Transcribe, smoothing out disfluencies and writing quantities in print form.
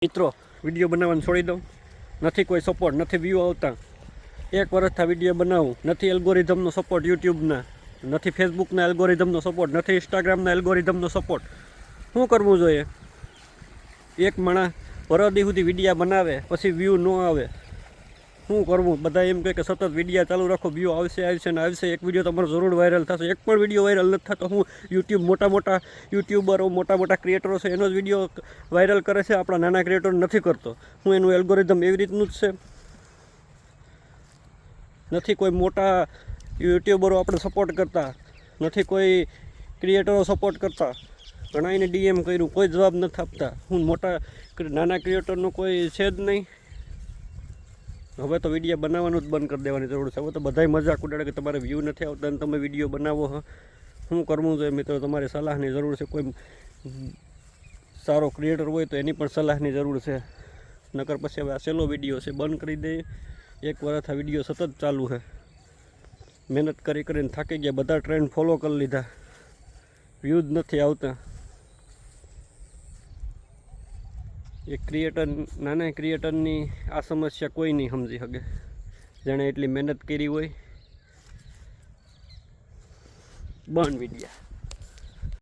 મિત્રો વિડીયો બનાવવાનું છોડી દઉં, નથી કોઈ સપોર્ટ, નથી વ્યૂ આવતા, 1 વર્ષથી વિડીયો બનાવું, નથી એલ્ગોરિધમનો સપોર્ટ યુટ્યુબના, નથી ફેસબુકના એલ્ગોરિધમનો સપોર્ટ, નથી ઇન્સ્ટાગ્રામના એલ્ગોરિધમનો સપોર્ટ. શું કરવું જોઈએ? એક માણસ વરદી સુધી વિડીયા બનાવે પછી વ્યૂ ન આવે, શું કરવું? બધા એમ કહે કે સતત વિડીયા ચાલુ રાખો, વ્યૂ આવશે ને આવશે. એક વિડીયો તમારો જરૂર વાયરલ થશે. એક પણ વિડીયો વાયરલ નથી થતો. હું યુટ્યુબ મોટા યુટ્યુબરો, મોટા ક્રિએટરો છે એનો જ વિડીયો વાયરલ કરે છે, આપણા નાના ક્રિએટર નથી કરતો. હું એનું એલ્ગોરિધમ એવી રીતનું જ છે. નથી કોઈ મોટા યુટ્યુબરો આપણે સપોર્ટ કરતા, નથી કોઈ ક્રિએટરો સપોર્ટ કરતા. ઘણાઈને ડીએમ કર્યું, કોઈ જવાબ નથી આપતા. હું નાના ક્રિએટરનો કોઈ છે જ નહીં. હવે તો વિડીયો બનાવવાનું જ બંધ કરી દેવાની જરૂર છે. હવે તો બધાય મજાક ઉડાડે કે તમારે વ્યૂ નથી આવતા અને તમે વિડીયો બનાવો. શું કરવું જોઈએ મિત્રો? તમારી સલાહની જરૂર છે. કોઈ સારો ક્રિએટર હોય તો એની પણ સલાહની જરૂર છે. નકર પછી હવે આ છેલ્લો વિડીયો છે, બંધ કરી દઈએ. 1 વર્ષ આ વિડીયો સતત ચાલુ છે. મહેનત કરીને થાકી ગયા, બધા ટ્રેન્ડ ફોલો કરી લીધા, વ્યૂ જ નથી આવતા. એક નાના ક્રિએટરની આ સમસ્યા કોઈ નહીં સમજી શકે, જેણે એટલી મહેનત કરી હોય. બંધ વિડીયા.